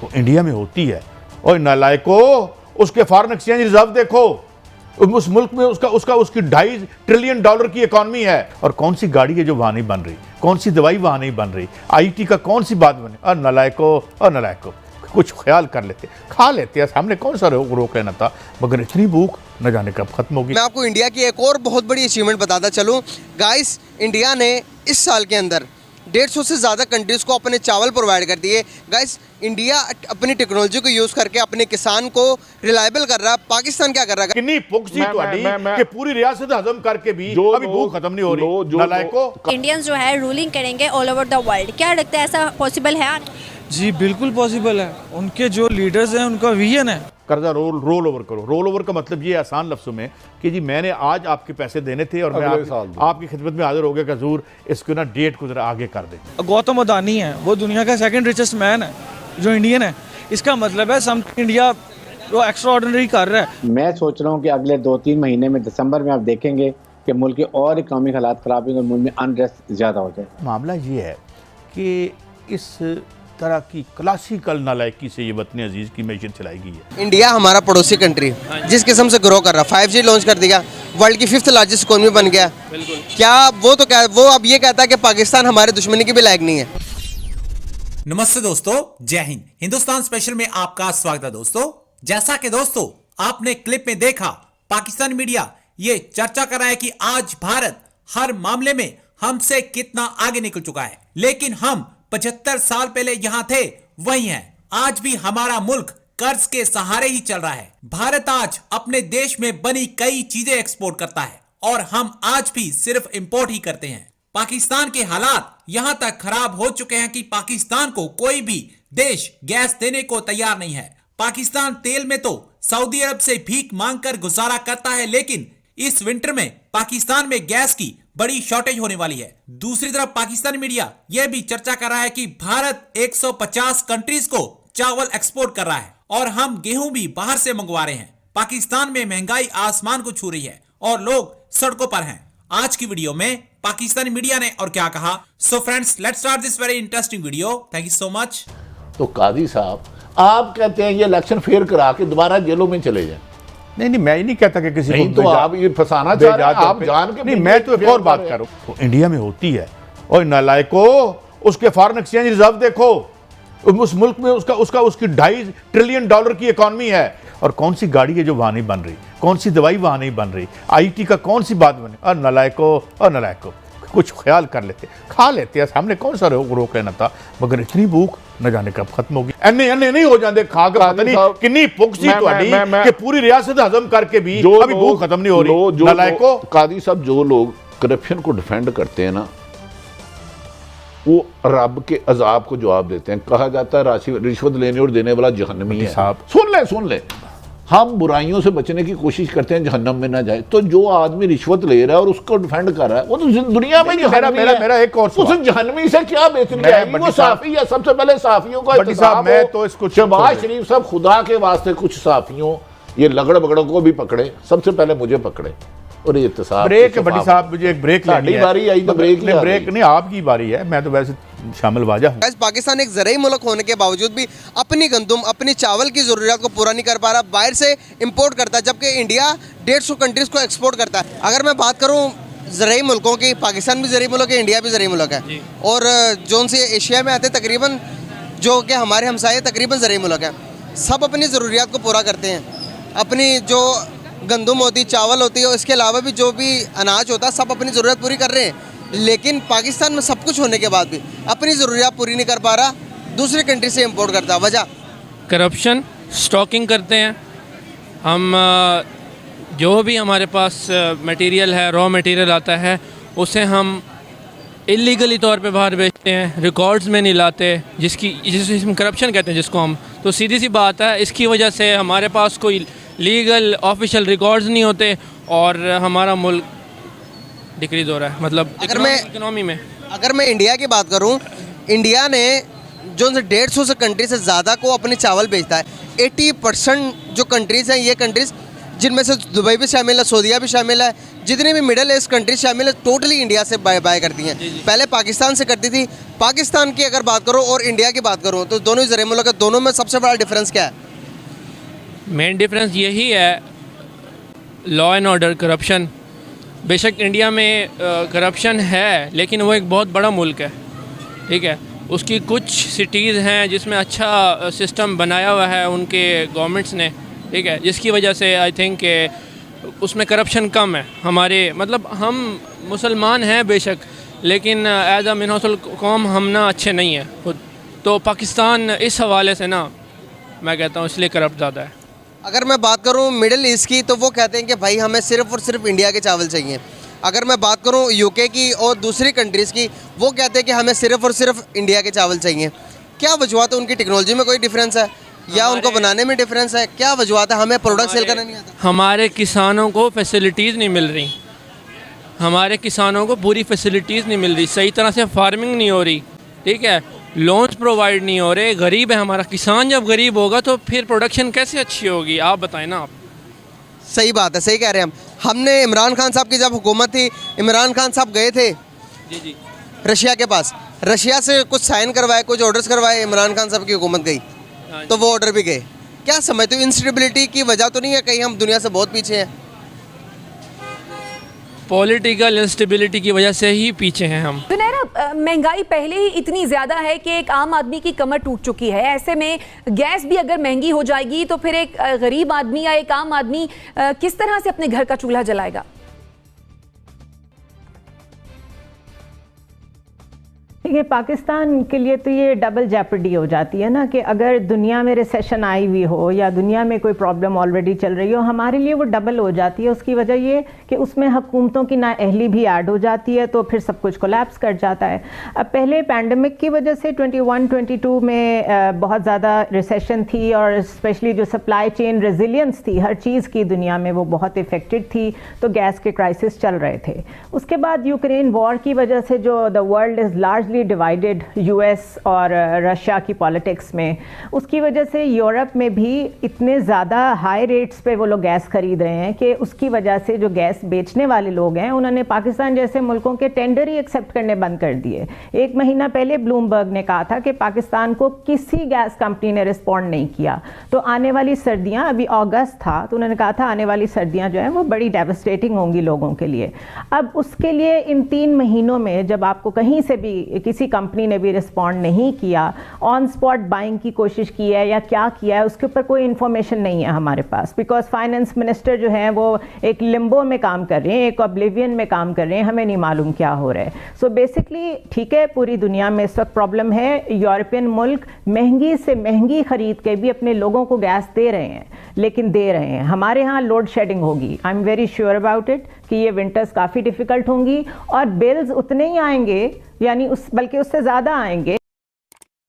वो इंडिया में होती है। और नालायको, उसके फॉरेन एक्सचेंज रिजर्व देखो, उस मुल्क में उसकी $2.5 ट्रिलियन की इकॉनमी है। और कौन सी गाड़ी है जो वहां नहीं बन रही, कौन सी दवाई वहां नहीं बन रही, आईटी का कौन सी बात बने। और नालायको कुछ ख्याल कर लेते, खा लेते हैं, हमने कौन सा रोक लेना था, मगर इतनी भूख न जाने कब खत्म होगी। मैं आपको इंडिया की एक और बहुत बड़ी अचीवमेंट बताता चलूँ गाइस। इंडिया ने इस साल के अंदर 150 से ज़्यादा कंट्रीज़ को अपने चावल प्रोवाइड कर दिए। गाइस, इंडिया अपनी टेक्नोलॉजी को यूज़ करके अपने किसान को रिलायबल कर रहा है। पाकिस्तान क्या कर रहा है? कितनी पुख्ती कि पूरी रियासत हजम करके भी अभी भूख खत्म नहीं हो रही। नालायको, इंडियंस जो है रूलिंग करेंगे ऑल ओवर द वर्ल्ड, क्या लगता है ऐसा पॉसिबल है? जी बिल्कुल पॉसिबल है। उनके जो लीडर्स हैं उनका विजन है। कर्जा रोल ओवर करो। रोल ओवर का मतलब ये आसान लफ्ज़ों में कि जी मैंने आज आपके पैसे देने थे और मैं आपकी खिदमत में हाजिर हो गया कि हजूर इसको ना डेट को जरा आगे कर दें। गौतम अदानी है, वो दुनिया का सेकंड रिचेस्ट मैन है जो इंडियन है। इसका मतलब है समथिंग इंडिया वो एक्स्ट्रा ऑर्डिनरी कर रहा है। मैं सोच रहा हूँ कि अगले 2-3 महीने में दिसंबर में आप देखेंगे कि मुल्क के और इकनॉमिक हालात खराब होंगे और मुल्क में अनरेस्ट ज़्यादा हो जाए। मामला ये है कि इस तरह की क्लासिकल नालायकी से ये वतन अजीज की मैशत चलाई गई है। इंडिया हमारा पड़ोसी कंट्री जिस किस्म से ग्रो कर रहा, 5G लॉन्च कर दिया, वर्ल्ड की 5th लार्जेस्ट इकोनॉमी बन गया। क्या वो अब ये कहता है कि पाकिस्तान हमारे दुश्मनी के भी लायक नहीं है। नमस्ते दोस्तों, जय हिंद। हिंदुस्तान स्पेशल में आपका स्वागत है दोस्तों। जैसा कि दोस्तों आपने क्लिप में देखा, पाकिस्तान मीडिया ये चर्चा कर रहा है कि आज भारत हर मामले में हमसे कितना आगे निकल चुका है, लेकिन हम 75 साल पहले यहां थे वही हैं। आज भी हमारा मुल्क कर्ज के सहारे ही चल रहा है। भारत आज अपने देश में बनी कई चीजें एक्सपोर्ट करता है और हम आज भी सिर्फ इंपोर्ट ही करते हैं। पाकिस्तान के हालात यहां तक खराब हो चुके हैं कि पाकिस्तान को कोई भी देश गैस देने को तैयार नहीं है। पाकिस्तान तेल में तो सऊदी अरब से भीख मांगकर गुजारा करता है, लेकिन इस विंटर में पाकिस्तान में गैस की बड़ी शॉर्टेज होने वाली है। दूसरी तरफ पाकिस्तानी मीडिया यह भी चर्चा कर रहा है कि भारत 150 कंट्रीज को चावल एक्सपोर्ट कर रहा है और हम गेहूं भी बाहर से मंगवा रहे हैं। पाकिस्तान में महंगाई आसमान को छू रही है और लोग सड़कों पर हैं। आज की वीडियो में पाकिस्तानी मीडिया ने और क्या कहा। So friends, let's start this very interesting video. Thank you so much. तो काजी साहब, आप कहते हैं ये इलेक्शन फेयर करा के दोबारा जेलों में चले जाएं। नहीं, मैं ये नहीं कहता कि किसी नहीं, को तो आप ये फंसाना चाह रहे हैं, आप जान के नहीं, मैं तो एक और बात कर रहा हूँ। वो इंडिया में होती है। और नालायको, उसके फॉरेन एक्सचेंज रिजर्व देखो, उस मुल्क में उसकी $2.5 ट्रिलियन की इकॉनमी है। और कौन सी गाड़ी है जो वहां नहीं बन रही, कौन सी दवाई वहां नहीं बन रही, आईटी का कौन सी बात बने। और नालायको कुछ ख्याल कर लेते, खा लेते हैं, हमने कौन सा रोक लेना था, मगर इतनी भूख न जाने कब खत्म होगी। अन्य नहीं हो जाते खा के, पता नहीं कितनी पुख्ती कि पूरी रियासत हजम करके भी अभी भूख खत्म नहीं हो रही। नालायको, काजी साहब, जो लोग करप्शन को डिफेंड करते हैं ना, वो रब के अजाब को जवाब देते हैं। कहा जाता है रिश्वत लेने और देने वाला जहन्नमी है। साहब सुन ले, हम बुराइयों से बचने की कोशिश करते हैं जहन्नम में ना जाए। तो जो आदमी रिश्वत ले रहा है और उसको डिफेंड कर रहा है, वो तो दुनिया में मेरा एक और उस जहन्नमी से क्या बेहतरी आएगी? वो साफी है। सबसे पहले साफियों का साहब, मैं तो इसको शहबाज शरीफ साहब, खुदा के वास्ते कुछ साफियों ये लगड़ बगड़ों को भी पकड़े, सबसे पहले मुझे पकड़े और ये ब्रेक। बड़ी साहब, मुझे एक ब्रेक लेनी है। बारी आई तो ब्रेक नहीं, आपकी बारी है, मैं तो वैसे शामिल वाजा हूं। पाकिस्तान एक ज़राई मुल्क होने के बावजूद भी अपनी गंदुम, अपनी चावल की ज़रूरियात को पूरा नहीं कर पा रहा, बाहर से इंपोर्ट करता है, जबकि इंडिया 150 कंट्रीज़ को एक्सपोर्ट करता है। अगर मैं बात करूँ ज़राई मुल्कों की, पाकिस्तान भी ज़राई मुल्क है, इंडिया भी ज़राई मुल्क है। और जो उनसे एशिया में आते तकरीबन, जो कि हमारे हमसाये तकरीबन ज़राई मुल्क है, सब अपनी ज़रूरियात को पूरा करते हैं। अपनी जो गंदुम होती, चावल होती है, इसके अलावा भी जो भी अनाज होता है, सब अपनी ज़रूरत पूरी कर रहे हैं। लेकिन पाकिस्तान में सब कुछ होने के बाद भी अपनी ज़रूरियात पूरी नहीं कर पा रहा, दूसरी कंट्री से इंपोर्ट करता है। वजह करप्शन, स्टॉकिंग करते हैं हम। जो भी हमारे पास मटेरियल है, रॉ मटेरियल आता है, उसे हम इलीगली तौर पे बाहर बेचते हैं, रिकॉर्ड्स में नहीं लाते, जिसको करप्शन कहते हैं जिसको हम। तो सीधी सी बात है, इसकी वजह से हमारे पास कोई लीगल ऑफिशियल रिकॉर्ड्स नहीं होते और हमारा मुल्क डिक्रीज हो रहा है। मतलब इकोनॉमी में अगर मैं इंडिया की बात करूं, इंडिया ने जो 150 से कंट्री से ज़्यादा को अपने चावल बेचता है। 80% जो कंट्रीज़ हैं, ये कंट्रीज़ जिनमें से दुबई भी शामिल है, सऊदीया भी शामिल है, जितनी भी मिडिल ईस्ट कंट्री शामिल है टोटली इंडिया से बाय करती हैं। पहले पाकिस्तान से करती थी। पाकिस्तान की अगर बात करो और इंडिया की बात करूँ तो दोनों ही ज़रिए मुल्क है, दोनों में सबसे बड़ा डिफरेंस क्या है? मेन डिफरेंस यही है लॉ एंड ऑर्डर, करप्शन। बेशक इंडिया में करप्शन है लेकिन वो एक बहुत बड़ा मुल्क है, ठीक है। उसकी कुछ सिटीज़ हैं जिसमें अच्छा सिस्टम बनाया हुआ है उनके गवर्नमेंट्स ने, ठीक है, जिसकी वजह से आई थिंक उसमें करप्शन कम है। हमारे मतलब हम मुसलमान हैं बेशक, लेकिन एज अ मिनोसल कौम हम ना अच्छे नहीं हैं खुद। तो पाकिस्तान इस हवाले से ना मैं कहता हूँ इसलिए करप्ट ज़्यादा है। अगर मैं बात करूं मिडिल ईस्ट की तो वो कहते हैं कि भाई हमें सिर्फ और सिर्फ इंडिया के चावल चाहिए। अगर मैं बात करूं यूके की और दूसरी कंट्रीज़ की, वो कहते हैं कि हमें सिर्फ और सिर्फ इंडिया के चावल चाहिए। क्या वजूहत है? उनकी टेक्नोलॉजी में कोई डिफरेंस है या उनको बनाने में डिफरेंस है? क्या वजूहत है? हमें प्रोडक्ट सेल करना नहीं आता। हमारे किसानों को फैसिलिटीज़ नहीं मिल रही, हमारे किसानों को पूरी फैसिलिटीज़ नहीं मिल रही, सही तरह से फार्मिंग नहीं हो रही, ठीक है, लोन्स प्रोवाइड नहीं हो रहे, गरीब है हमारा किसान। जब गरीब होगा तो फिर प्रोडक्शन कैसे अच्छी होगी? आप बताएं ना। आप सही बात है, सही कह रहे हैं हमने इमरान खान साहब की जब हुकूमत थी, इमरान खान साहब गए थे जी रशिया के पास, रशिया से कुछ साइन करवाए, कुछ ऑर्डर्स करवाए, इमरान खान साहब की हुकूमत गई तो वो ऑर्डर भी गए। क्या समझते हो, इंस्टेबिलिटी की वजह तो नहीं है कहीं हम दुनिया से बहुत पीछे हैं? पॉलिटिकल इंस्टेबिलिटी की वजह से ही पीछे हैं हम। सुनहरा, महंगाई पहले ही इतनी ज़्यादा है कि एक आम आदमी की कमर टूट चुकी है। ऐसे में गैस भी अगर महंगी हो जाएगी तो फिर एक गरीब आदमी या एक आम आदमी किस तरह से अपने घर का चूल्हा जलाएगा? देखिए, पाकिस्तान के लिए तो ये डबल जेपर्डी हो जाती है ना कि अगर दुनिया में रिसेशन आई हुई हो या दुनिया में कोई प्रॉब्लम ऑलरेडी चल रही हो, हमारे लिए वो डबल हो जाती है। उसकी वजह ये कि उसमें हुकूमतों की नाअहली भी ऐड हो जाती है, तो फिर सब कुछ कोलैप्स कर जाता है। अब पहले पैंडमिक की वजह से 21-22 में बहुत ज़्यादा रिसेशन थी और स्पेशली जो सप्लाई चेन रेजिलियंस थी हर चीज़ की दुनिया में, वो बहुत इफेक्टेड थी, तो गैस के क्राइसिस चल रहे थे। उसके बाद यूक्रेन वॉर की वजह से जो the world is largely divided US और रशिया की पॉलिटिक्स में, उसकी वजह से यूरोप में भी इतने ज़्यादा हाई रेट्स पे वो लोग गैस खरीद रहे हैं कि उसकी वजह से जो गैस बेचने वाले लोग हैं उन्होंने पाकिस्तान जैसे मुल्कों के टेंडर ही एक्सेप्ट करने बंद कर दिए। 1 महीना पहले ब्लूमबर्ग ने कहा था कि पाकिस्तान को किसी गैस कंपनी ने रिस्पॉन्ड नहीं किया। तो आने वाली सर्दियाँ, अभी अगस्त था तो उन्होंने कहा था आने वाली सर्दियाँ जो हैं वो बड़ी डेवस्टेटिंग होंगी लोगों के लिए। अब उसके लिए इन 3 महीनों में जब आपको कहीं से भी किसी कंपनी ने भी रिस्पॉन्ड नहीं किया, ऑन स्पॉट बाइंग की कोशिश की है या क्या किया है, उसके ऊपर कोई इन्फॉर्मेशन नहीं है हमारे पास, बिकॉज फाइनेंस मिनिस्टर जो हैं वो एक लिम्बो में काम कर रहे हैं, एक ऑब्लिवियन में काम कर रहे हैं, हमें नहीं मालूम क्या हो रहा है। सो बेसिकली ठीक है, पूरी दुनिया में इस वक्त प्रॉब्लम है। यूरोपियन मुल्क महंगी से महंगी खरीद के भी अपने लोगों को गैस दे रहे हैं, लेकिन दे रहे हैं। हमारे यहाँ लोड शेडिंग होगी, I am very sure about it कि ये विंटर्स काफ़ी डिफ़िकल्ट होंगी और बिल्स उतने ही आएंगे, यानी बल्कि उससे ज़्यादा आएंगे।